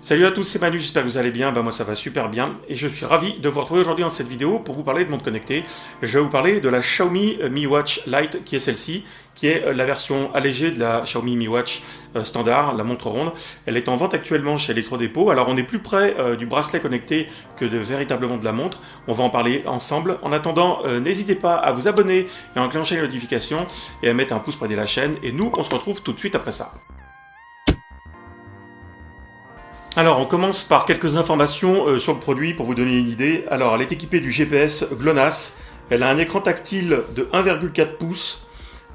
Salut à tous, c'est Manu, j'espère que vous allez bien, moi ça va super bien et je suis ravi de vous retrouver aujourd'hui dans cette vidéo pour vous parler de montre connectée. Je vais vous parler de la Xiaomi Mi Watch Lite qui est celle-ci, qui est la version allégée de la Xiaomi Mi Watch standard, la montre ronde. Elle est en vente actuellement chez Electrodépôt, alors on est plus près du bracelet connecté que de véritablement de la montre. On va en parler ensemble. En attendant, n'hésitez pas à vous abonner et à enclencher les notifications et à mettre un pouce pour aider la chaîne et nous on se retrouve tout de suite après ça. Alors, on commence par quelques informations sur le produit pour vous donner une idée. Alors, elle est équipée du GPS GLONASS. Elle a un écran tactile de 1,4 pouces.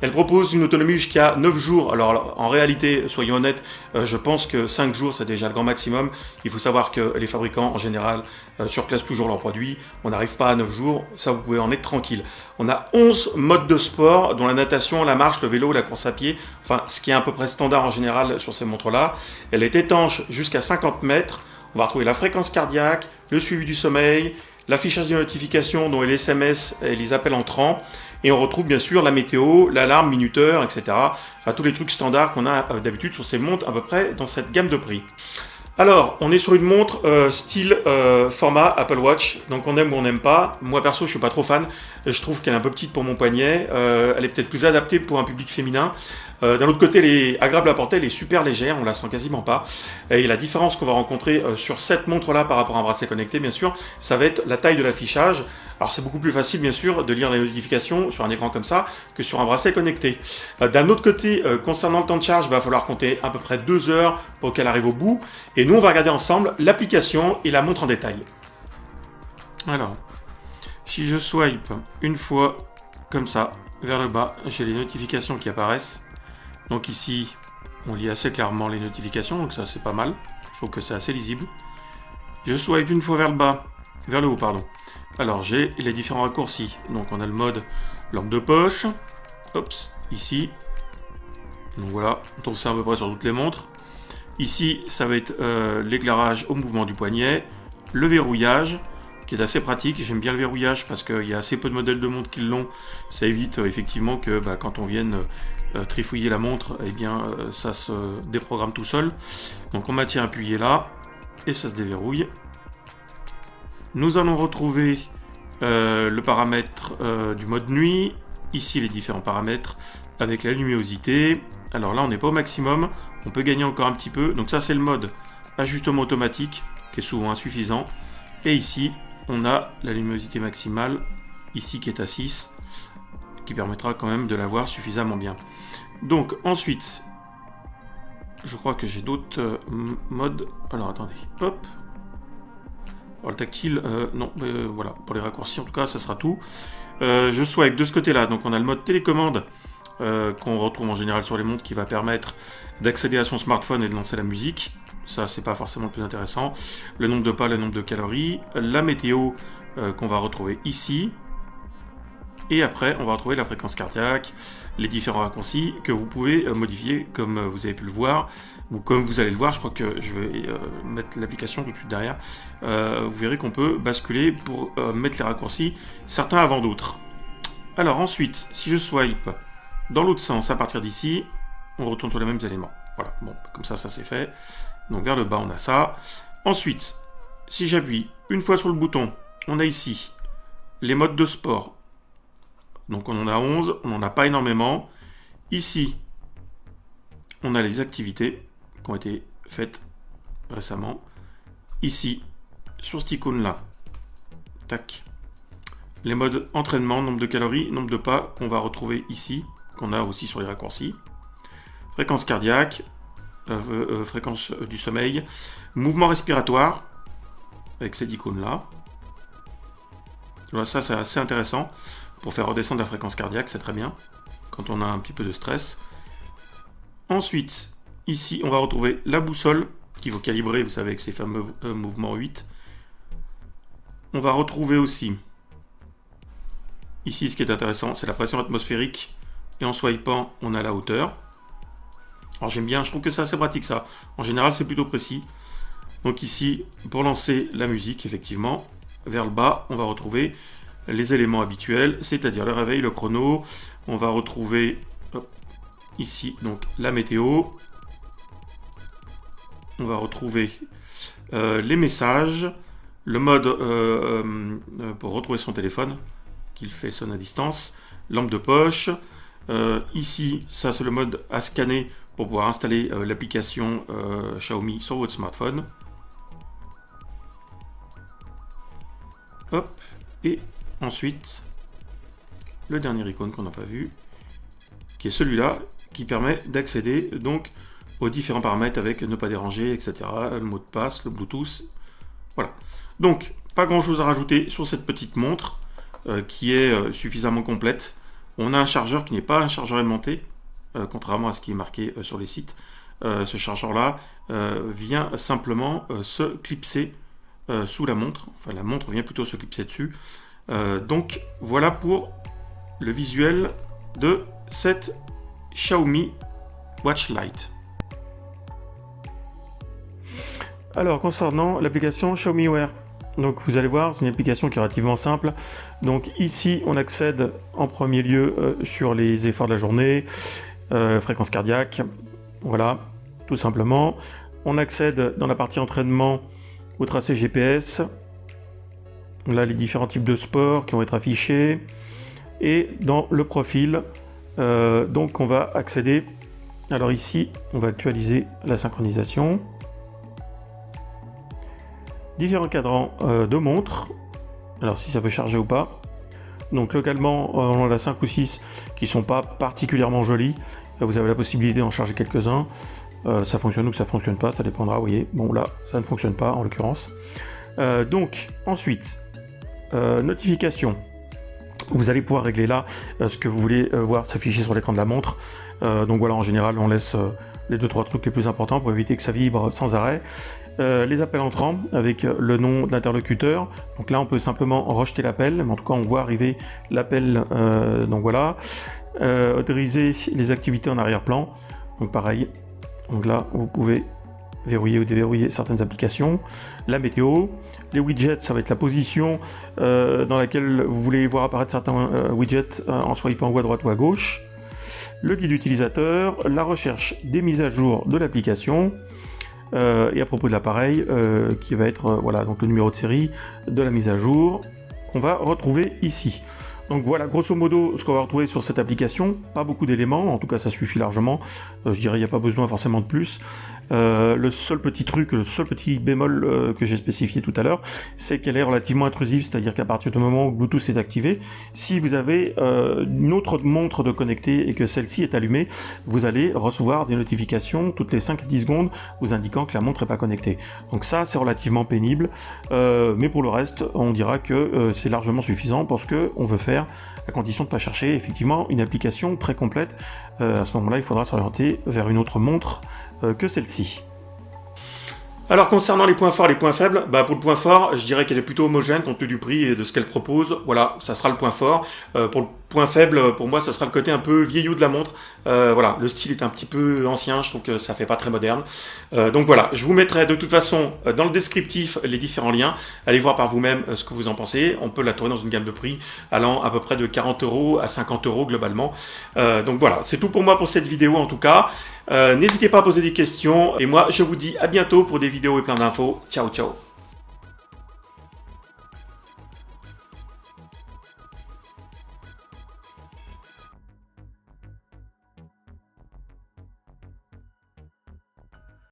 Elle propose une autonomie jusqu'à 9 jours. Alors, en réalité, soyons honnêtes, je pense que 5 jours, c'est déjà le grand maximum. Il faut savoir que les fabricants, en général, surclassent toujours leurs produits. On n'arrive pas à 9 jours. Ça, vous pouvez en être tranquille. On a 11 modes de sport, dont la natation, la marche, le vélo, la course à pied. Enfin, ce qui est à peu près standard en général sur ces montres-là. Elle est étanche jusqu'à 50 mètres. On va retrouver la fréquence cardiaque, le suivi du sommeil, l'affichage des notifications, dont les SMS et les appels entrants. Et on retrouve bien sûr la météo, l'alarme, minuteur, etc. Enfin, tous les trucs standards qu'on a d'habitude sur ces montres à peu près dans cette gamme de prix. Alors, on est sur une montre style format Apple Watch, donc on aime ou on n'aime pas. Moi perso, je suis pas trop fan. Je trouve qu'elle est un peu petite pour mon poignet. Elle est peut-être plus adaptée pour un public féminin. D'un autre côté, elle est agréable à porter, elle est super légère, on la sent quasiment pas. Et la différence qu'on va rencontrer sur cette montre-là par rapport à un bracelet connecté, bien sûr, ça va être la taille de l'affichage. Alors c'est beaucoup plus facile, bien sûr, de lire les notifications sur un écran comme ça que sur un bracelet connecté. D'un autre côté, concernant le temps de charge, il va falloir compter à peu près 2 heures pour qu'elle arrive au bout. Et nous, on va regarder ensemble l'application et la montre en détail. Alors, si je swipe une fois comme ça, vers le bas, j'ai les notifications qui apparaissent. Donc ici, on lit assez clairement les notifications, donc ça c'est pas mal. Je trouve que c'est assez lisible. Je swipe une fois vers le bas, vers le haut, pardon. Alors j'ai les différents raccourcis. Donc on a le mode lampe de poche. Oups, ici. Donc voilà, on trouve ça à peu près sur toutes les montres. Ici, ça va être l'éclairage au mouvement du poignet, le verrouillage, qui est assez pratique. J'aime bien le verrouillage parce qu'il y a assez peu de modèles de montres qui l'ont. Ça évite effectivement que quand on vienne trifouiller la montre, eh bien ça se déprogramme tout seul. Donc on maintient appuyé là et ça se déverrouille. Nous allons retrouver le paramètre du mode nuit. Ici les différents paramètres avec la luminosité. Alors là on n'est pas au maximum, on peut gagner encore un petit peu. Donc ça c'est le mode ajustement automatique qui est souvent insuffisant. Et ici on a la luminosité maximale, ici qui est à 6, qui permettra quand même de la voir suffisamment bien. Donc ensuite, je crois que j'ai d'autres modes. Alors attendez, hop. Alors, le tactile, non, voilà, pour les raccourcis en tout cas, ça sera tout. Je swipe de ce côté-là, donc on a le mode télécommande qu'on retrouve en général sur les montres qui va permettre d'accéder à son smartphone et de lancer la musique. Ça, c'est pas forcément le plus intéressant. Le nombre de pas, le nombre de calories, la météo qu'on va retrouver ici. Et après, on va retrouver la fréquence cardiaque, les différents raccourcis que vous pouvez modifier comme vous avez pu le voir, ou comme vous allez le voir. Je crois que je vais mettre l'application tout de suite derrière. Vous verrez qu'on peut basculer pour mettre les raccourcis, certains avant d'autres. Alors ensuite, si je swipe dans l'autre sens à partir d'ici, on retourne sur les mêmes éléments. Voilà, bon, comme ça c'est fait. Donc vers le bas, on a ça. Ensuite, si j'appuie une fois sur le bouton, on a ici les modes de sport. Donc on en a 11, on n'en a pas énormément. Ici, on a les activités qui ont été faites récemment. Ici, sur cette icône-là, tac, les modes entraînement, nombre de calories, nombre de pas qu'on va retrouver ici, qu'on a aussi sur les raccourcis. Fréquence cardiaque, fréquence du sommeil, mouvement respiratoire, avec cette icône-là. Voilà, ça c'est assez intéressant. Pour faire redescendre la fréquence cardiaque, c'est très bien, quand on a un petit peu de stress. Ensuite, ici, on va retrouver la boussole, qu'il faut calibrer, vous savez, avec ces fameux mouvements 8. On va retrouver aussi, ici, ce qui est intéressant, c'est la pression atmosphérique, et en swipant, on a la hauteur. Alors j'aime bien, je trouve que c'est assez pratique ça. En général, c'est plutôt précis. Donc ici, pour lancer la musique, effectivement, vers le bas, on va retrouver les éléments habituels, c'est-à-dire le réveil, le chrono. On va retrouver ici donc la météo. on va retrouver les messages, le mode pour retrouver son téléphone, qu'il fait sonner à distance, lampe de poche. Ici, ça c'est le mode à scanner pour pouvoir installer l'application Xiaomi sur votre smartphone. Hop, et ensuite, le dernier icône qu'on n'a pas vu, qui est celui-là, qui permet d'accéder donc aux différents paramètres avec ne pas déranger, etc. Le mot de passe, le Bluetooth. Voilà. Donc, pas grand-chose à rajouter sur cette petite montre qui est suffisamment complète. On a un chargeur qui n'est pas un chargeur aimanté, contrairement à ce qui est marqué sur les sites. Ce chargeur-là vient simplement se clipser sous la montre. Enfin, la montre vient plutôt se clipser dessus. Donc, voilà pour le visuel de cette Xiaomi Watch Lite. Alors, concernant l'application Xiaomi Wear, donc vous allez voir, c'est une application qui est relativement simple. Donc ici, on accède en premier lieu sur les efforts de la journée, fréquence cardiaque, voilà, tout simplement. On accède dans la partie entraînement au tracé GPS. Là, les différents types de sports qui vont être affichés. Et dans le profil, donc on va accéder. Alors ici, on va actualiser la synchronisation. Différents cadrans de montres, alors si ça peut charger ou pas. Donc localement, on en a 5 ou 6 qui sont pas particulièrement jolis. Vous avez la possibilité d'en charger quelques-uns. Ça fonctionne ou que ça fonctionne pas, ça dépendra, vous voyez. Bon là, ça ne fonctionne pas en l'occurrence. Donc ensuite, notification. Vous allez pouvoir régler là ce que vous voulez voir s'afficher sur l'écran de la montre. Donc voilà, en général, on laisse les 2-3 trucs les plus importants pour éviter que ça vibre sans arrêt. Les appels entrants avec le nom de l'interlocuteur. Donc là, on peut simplement rejeter l'appel, mais en tout cas, on voit arriver l'appel. Donc voilà. Autoriser les activités en arrière-plan. Donc pareil. Donc là, vous pouvez verrouiller ou déverrouiller certaines applications. La météo. Les widgets, ça va être la position dans laquelle vous voulez voir apparaître certains widgets en swipant en haut à droite ou à gauche. Le guide utilisateur, la recherche des mises à jour de l'application. Et à propos de l'appareil, qui va être voilà, donc le numéro de série de la mise à jour qu'on va retrouver ici. Donc voilà, grosso modo, ce qu'on va retrouver sur cette application. Pas beaucoup d'éléments, en tout cas ça suffit largement. Je dirais il n'y a pas besoin forcément de plus. Le seul petit truc, le seul petit bémol que j'ai spécifié tout à l'heure, c'est qu'elle est relativement intrusive, c'est-à-dire qu'à partir du moment où Bluetooth est activé, si vous avez une autre montre de connectée et que celle-ci est allumée, vous allez recevoir des notifications toutes les 5-10 secondes vous indiquant que la montre n'est pas connectée. Donc ça, c'est relativement pénible, mais pour le reste, on dira que c'est largement suffisant parce qu'on veut faire à condition de ne pas chercher effectivement une application très complète. À ce moment-là, il faudra s'orienter vers une autre montre que celle-ci. Alors concernant les points forts et les points faibles, pour le point fort, je dirais qu'elle est plutôt homogène compte tenu du prix et de ce qu'elle propose. Voilà, ça sera le point fort. Pour le point faible, pour moi, ça sera le côté un peu vieillot de la montre. Voilà, le style est un petit peu ancien, je trouve que ça fait pas très moderne. Donc voilà, je vous mettrai de toute façon dans le descriptif les différents liens. Allez voir par vous-même ce que vous en pensez. On peut la trouver dans une gamme de prix allant à peu près de 40 € à 50 € globalement. Donc voilà, c'est tout pour moi pour cette vidéo en tout cas. N'hésitez pas à poser des questions et moi je vous dis à bientôt pour des vidéos et plein d'infos. Ciao ciao.